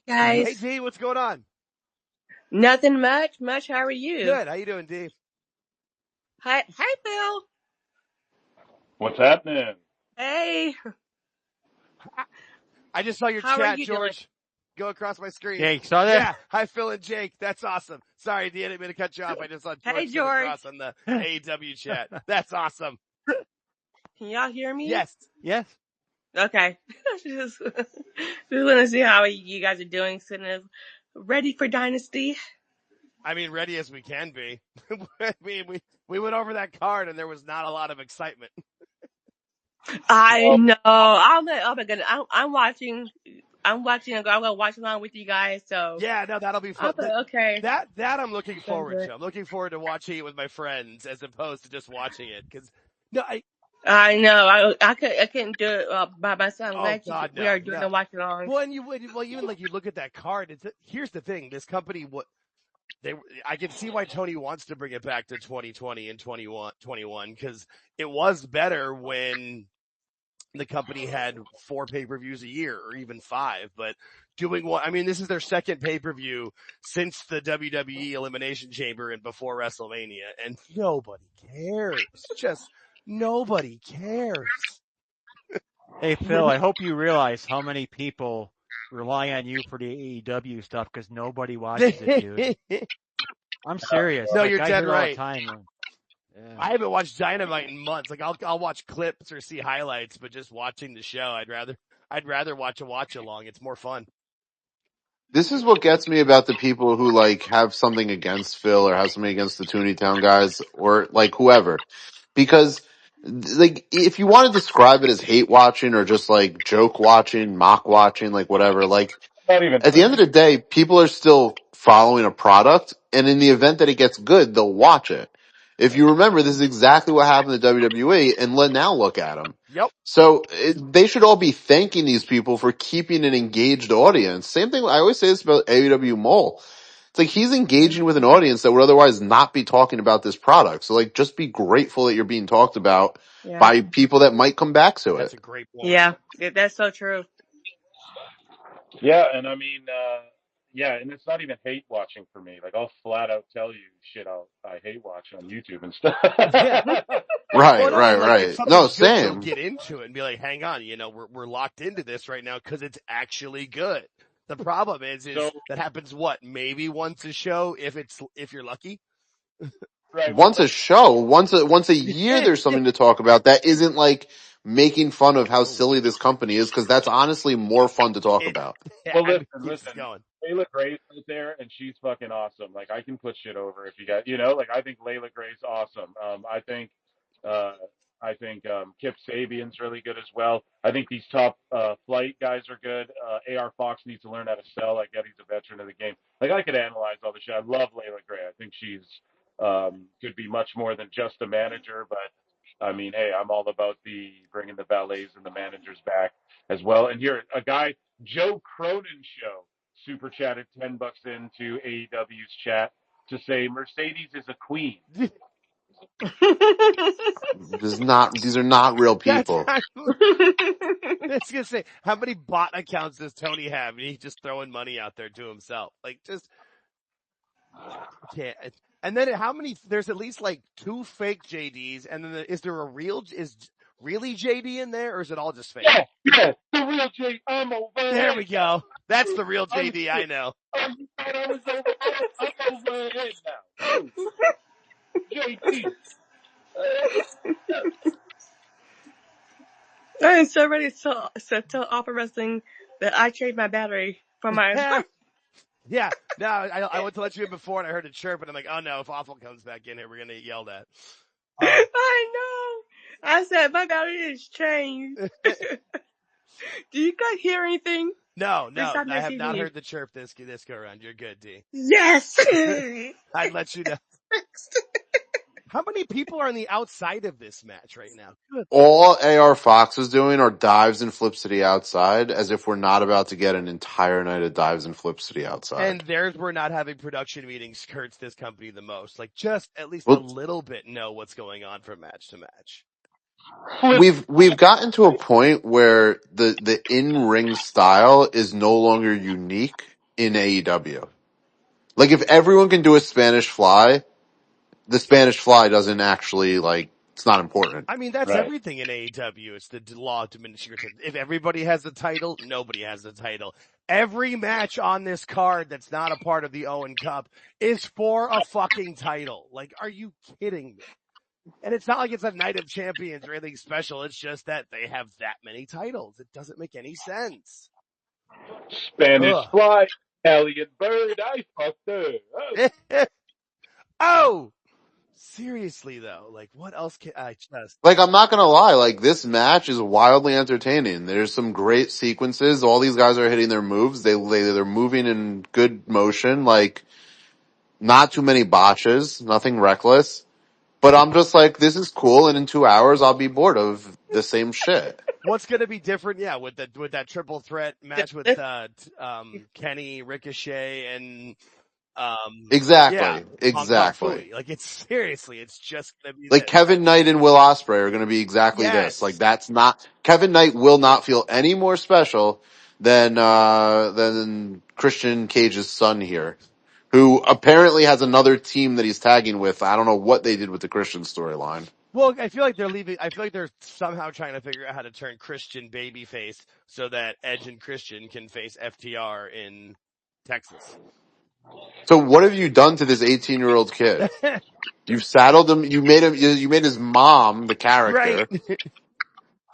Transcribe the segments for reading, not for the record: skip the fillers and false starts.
Hey Hey, guys. D, what's going on? Nothing much. How are you? Good. How you doing, D? Hi, Phil. What's happening? Hey, I just saw your how are chat, you doing? George. Go across my screen. Jake, saw that? Yeah. Hi, Phil and Jake. That's awesome. Sorry, D, I didn't mean to cut you off. I just saw Hey, George come George. across on the AEW chat. That's awesome. Can y'all hear me? Yes. Yes. Okay. just want to see how you guys are doing. Sitting ready for Dynasty. I mean, ready as we can be. I mean, we went over that card and there was not a lot of excitement. I know. Oh my goodness. I'm watching. I'm gonna watch along with you guys. So Yeah, no, that'll be fun. okay. That I'm looking forward Good. to. I'm looking forward to watching it with my friends as opposed to just watching it. Cause no, I know. I couldn't do it by myself. I'm oh glad God, we are no, doing no. the watch along. Well, and even like you look at that card. Here's the thing: this company, I can see why Tony wants to bring it back to 2020 and 21 because it was better when the company had 4 pay-per-views a year or even 5. But this is their second pay-per-view since the WWE Elimination Chamber and before WrestleMania, and nobody cares. Just nobody cares. Hey, Phil, I hope you realize how many people rely on you for the AEW stuff because nobody watches it, dude. I'm serious. No, Like, you're I dead hear all the right. time. Yeah. I haven't watched Dynamite in months. Like I'll watch clips or see highlights, but just watching the show, I'd rather watch a watch along. It's more fun. This is what gets me about the people who like have something against Phil or have something against the Tooneytown guys or like whoever. Because like if you want to describe it as hate watching or just like joke watching, mock watching, like whatever, like Not even at the end of the day, people are still following a product, and in the event that it gets good, they'll watch it. If you remember, this is exactly what happened to WWE, and now look at them. Yep. So they should all be thanking these people for keeping an engaged audience. Same thing. I always say this about AEW Mole. It's like he's engaging with an audience that would otherwise not be talking about this product. So like, just be grateful that you're being talked about Yeah. by people that might come back to That's it. a great point. Yeah. That's so true. Yeah, and I mean, yeah, and it's not even hate watching for me. Like I'll flat out tell you shit I hate watch on YouTube and stuff. Yeah. Well, Right, no, and right, like if right. No, something's good, you'll same. get into it and be like, "Hang on, we're locked into this right now because it's actually good." The problem is So that happens maybe once a show if you're lucky. right, well, Once a show, once a year, there's something to talk about that isn't like making fun of how Oh, silly this company is, because that's honestly more fun to talk it about. well, I mean, keeps us listen. going. Layla Gray's out there, and she's fucking awesome. Like I can put shit over if you got, like I think Layla Gray's awesome. Uh, Kip Sabian's really good as well. I think these top flight guys are good. AR Fox needs to learn how to sell. I get he's a veteran of the game. Like I could analyze all the shit. I love Layla Gray. I think she's could be much more than just a manager, but I mean, hey, I'm all about the bringing the valets and the managers back as well. And here, a guy, Joe Cronin show, super chatted $10 into AEW's chat to say Mercedes is a queen. These are not real That's people. I was gonna say, how many bot accounts does Tony have? And he's just throwing money out there to himself. Like, just can't. And then how many? There's at least like 2 fake JDs, and then is there a real? Is really JD in there, or is it all just fake? Yeah, the real J. I'm over. There we go. That's the real JD I know. Oh, you thought I was over? I'm over ahead now. JD. I am so ready to tell Offer Wrestling that I changed my battery from my. Yeah. No, I went to let you in before, and I heard a chirp, and I'm like, oh no, if Awful comes back in here, we're gonna get yelled at. I know. I said my battery is changed. Do you guys hear anything? No, Besides my I have not TV? heard the chirp this go around. You're good, D. Yes. I'd let you know. How many people are on the outside of this match right now? Good. All AR Fox is doing are dives and flips to the outside, as if we're not about to get an entire night of dives and flips to the And outside. there's where not having production meetings hurts this company the most. Like, just at least a Well, little bit know what's going on from match to match. we've gotten to a point where the in-ring style is no longer unique in AEW. Like if everyone can do a Spanish fly, the Spanish fly doesn't actually like it's not important. I mean, that's Right. everything in AEW. It's the law of diminishing returns. If everybody has the title, nobody has the title. Every match on this card that's not a part of the Owen Cup is for a fucking title. Like, are you kidding me? And it's not like it's a night of champions or anything special. It's just that they have that many titles. It doesn't make any sense. Spanish fly, Italian bird, I fucked her. Oh. Oh! Seriously though, like what else can I just... Like I'm not gonna lie, like this match is wildly entertaining. There's some great sequences. All these guys are hitting their moves. They're moving in good motion. Like not too many botches, nothing reckless. But I'm just like, this is cool, and in 2 hours I'll be bored of the same shit. What's going to be different? Yeah, with that triple threat match with Kenny, Ricochet, and Exactly. Hong Kong Exactly. Phooey. Like it's seriously, it's just going to be Like this. Kevin Knight and Will Ospreay are going to be exactly this. Like that's not Kevin Knight will not feel any more special than Christian Cage's son here, who apparently has another team that he's tagging with. I don't know what they did with the Christian storyline. Well, I feel like they're somehow trying to figure out how to turn Christian babyface so that Edge and Christian can face FTR in Texas. So what have you done to this 18-year-old kid? You've saddled him. You made his mom the character. Right.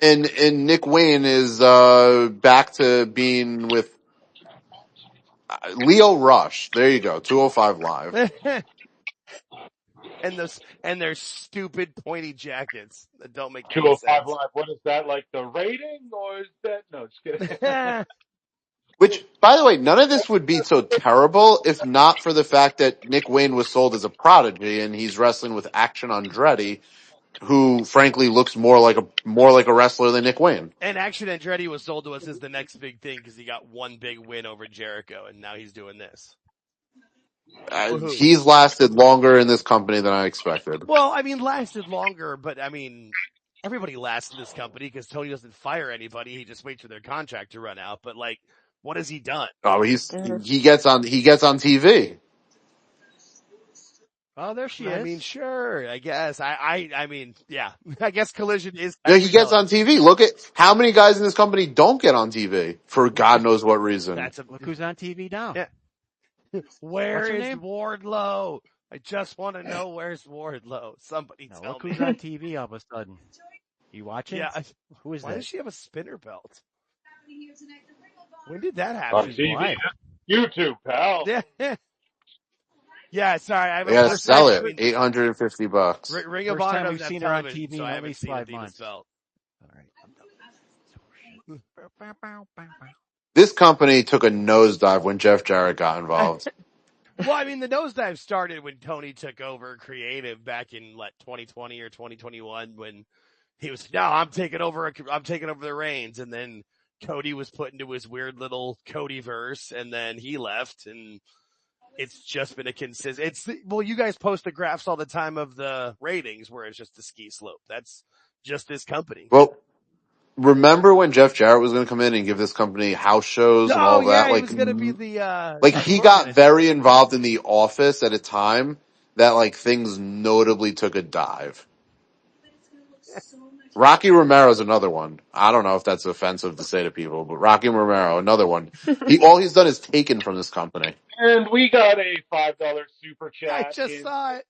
And Nick Wayne is back to being with Leo Rush. There you go. 205 Live. and their stupid pointy jackets that don't make any 205 sense. Live. What is that, like the rating, or is that no? Just kidding. Which, by the way, none of this would be so terrible if not for the fact that Nick Wayne was sold as a prodigy and he's wrestling with Action Andretti, who frankly looks more like a wrestler than Nick Wayne. And Action Andretti was sold to us as the next big thing because he got one big win over Jericho, and now he's doing this. He's lasted longer in this company than I expected. Well, I mean, lasted longer, but I mean, everybody lasts in this company because Tony doesn't fire anybody. He just waits for their contract to run out. But like, what has he done? Oh, he gets on TV. Oh, there she is. I mean, sure, I guess. I mean, yeah. I guess Collision is. Yeah, he gets on TV. Look at how many guys in this company don't get on TV for God knows what reason. Look who's on TV now. Yeah. Where is name? Wardlow? I just want to know where's Wardlow. Somebody tell look me. Who's on TV all of a sudden. You watching? Yeah. Who is that? Why does she have a spinner belt? When did that happen? On TV, YouTube, pal. Yeah. Yeah, sorry. I gotta sell it. $850. Ring of First Honor time we've doesn't seen have her on television, TV so in I at haven't least seen 5 Divas months. belt. All right. This company took a nosedive when Jeff Jarrett got involved. Well, I mean, the nosedive started when Tony took over creative back in 2020 or 2021 when he was, no, I'm taking over the reins. And then Cody was put into his weird little Codyverse, and then he left, and it's just been a consistent. You guys post the graphs all the time of the ratings where it's just a ski slope. That's just this company. Well, remember when Jeff Jarrett was going to come in and give this company house shows and all that? He was going to be the, he got very involved in The Office at a time that like things notably took a dive. Rocky Romero's another one. I don't know if that's offensive to say to people, but Rocky Romero, another one. All he's done is taken from this company. And we got a $5 super chat. I just saw it.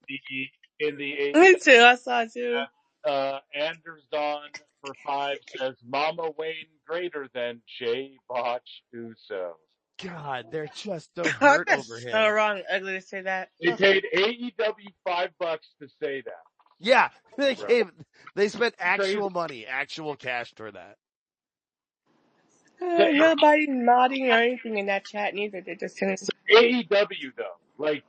In the Me too. I saw it too. Anders Don for 5 says, Mama Wayne greater than J. Botch Uso. God, they're just so hurt over him. So wrong, ugly to say that. They paid AEW $5 to say that. Yeah, they spent actual money, actual cash for that. Nobody nodding or anything in that chat neither. They just sent it. AEW though, like,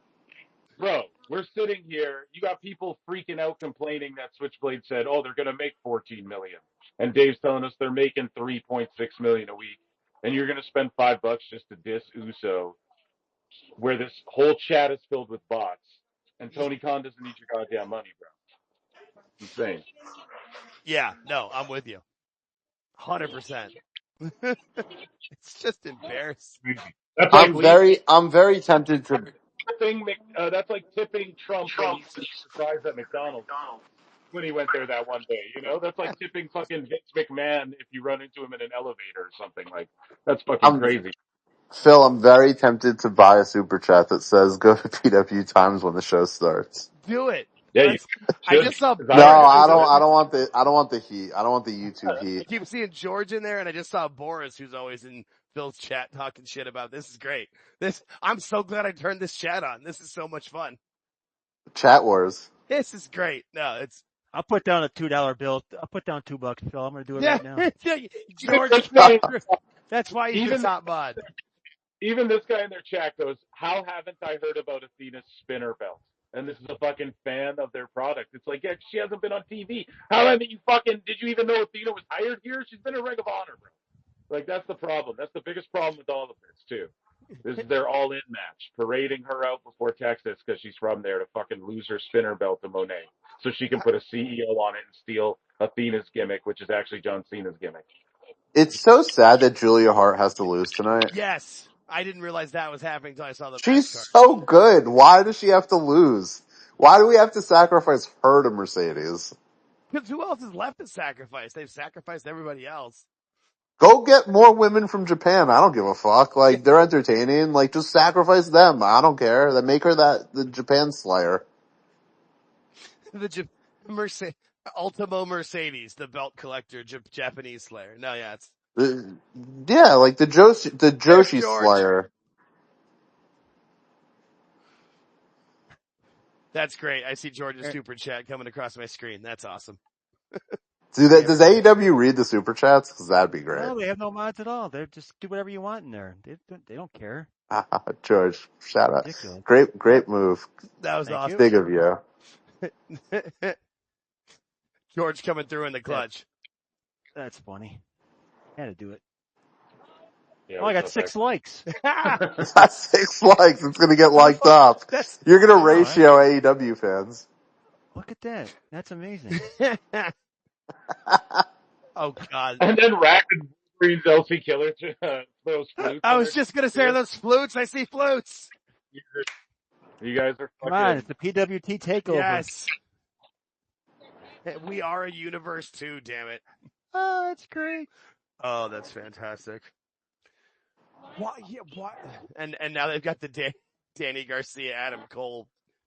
bro, we're sitting here. You got people freaking out complaining that Switchblade said, "Oh, they're gonna make $14 million," and Dave's telling us they're making $3.6 million a week, and you're gonna spend $5 just to diss Uso, where this whole chat is filled with bots, and Tony Khan doesn't need your goddamn money, bro. Insane. Yeah, no, I'm with you. 100%. It's just embarrassing. That's like I'm very tempted to. that's like tipping Trump when he was surprised at McDonald's when he went there that one day. You know, that's like tipping fucking Vince McMahon if you run into him in an elevator or something. Like, that's fucking I'm crazy. Phil. I'm very tempted to buy a super chat that says "Go to PW Times when the show starts." Do it. Yeah, you I should. just saw Because No, I Boris. already I do don't. it. I don't want the. I don't want the heat. I don't want the YouTube I heat. keep seeing George in there, and I just saw Boris, who's always in Phil's chat talking shit about this. Is great. I'm so glad I turned this chat on. This is so much fun. Chat wars. This is great. No, it's I'll put down a $2 bill. I'll put down $2, Phil. I'm going to do it right now. George. Saying, That's why he's the even top mod. even this guy in their chat goes, "How haven't I heard about Athena's spinner belt?" And this is a fucking fan of their product. It's like, yeah, she hasn't been on TV. How haven't you did you even know Athena was hired here? She's been a Ring of Honor, bro. Like, that's the problem. That's the biggest problem with all of this, too. This is their all-in match, parading her out before Texas because she's from there to fucking lose her spinner belt to Monet so she can put a CEO on it and steal Athena's gimmick, which is actually John Cena's gimmick. It's so sad that Julia Hart has to lose tonight. Yes, I didn't realize that was happening until I saw the match She's card. so good. Why does she have to lose? Why do we have to sacrifice her to Mercedes? Because who else is left to sacrifice? They've sacrificed everybody else. Go get more women from Japan. I don't give a fuck. Like, they're entertaining. Like, just sacrifice them. I don't care. Then make her the Japan Slayer. The Ultimo Mercedes, the belt collector, Japanese Slayer. No, yeah, it's Yeah, like the Joshi George. Slayer. That's great. I see George's super chat coming across my screen. That's awesome. Does AEW read the super chats? Because that'd be great. No, they have no mods at all. They just do whatever you want in there. They don't care. George, shout out. Ridiculous. Great move. That was Thank awesome. Big of you. George coming through in the clutch. That's funny. Had to do it. Yeah, I got 6 likes. That's 6 likes. It's gonna get liked up. You're gonna ratio AEW fans. Look at that. That's amazing. Oh God. And then Rapid Wolverine's LC Killer those flutes. I was just gonna say, are those flutes? I see flutes. You guys are Come fucking... on, it's the PWT takeover. Yes. We are a universe too, damn it. Oh, that's great. Oh, that's fantastic. What? Yeah, what? And now they've got the Danny Garcia, Adam Cole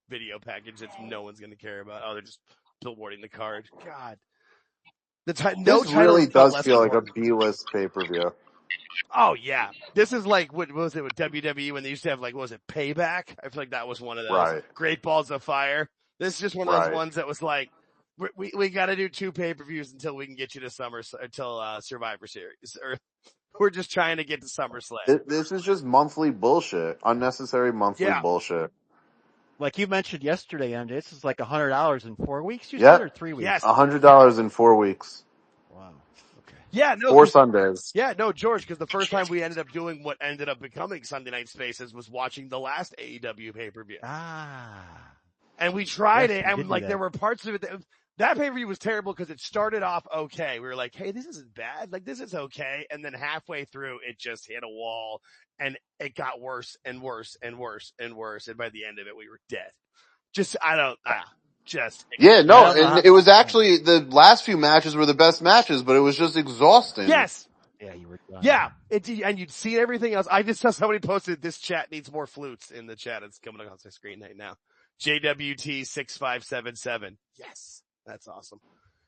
video package that no one's going to care about. Oh, they're just billboarding the card. God. This really does feel like a B-list pay-per-view. Oh, yeah. This is like, what was it with WWE when they used to have, like, what was it, Payback? I feel like that was one of those. Right. Great Balls of Fire. This is just one of those ones that was like, we got to do 2 pay-per-views until we can get you to Survivor Series. Or we're just trying to get to SummerSlam. This is just monthly bullshit. Unnecessary monthly bullshit. Like you mentioned yesterday, MJ, this is like $100 in 4 weeks, you said, or 3 weeks? Yes. $100 in 4 weeks. Wow. Okay. Yeah, no. 4 Sundays. Yeah, no, George, because the first time we ended up doing what ended up becoming Sunday Night Spaces was watching the last AEW pay-per-view. And we tried it, and like there were parts of it that pay-per-view was terrible because it started off okay. We were like, hey, this isn't bad. Like, this is okay. And then halfway through, it just hit a wall, and it got worse and worse and worse and worse. And by the end of it, we were dead. Yeah, no, and it was actually, the last few matches were the best matches, but it was just exhausting. Yes. Yeah, you were done. Yeah. And you'd see everything else. I just saw somebody posted, this chat needs more flutes in the chat. It's coming across my screen right now. JWT6577. Yes. That's awesome.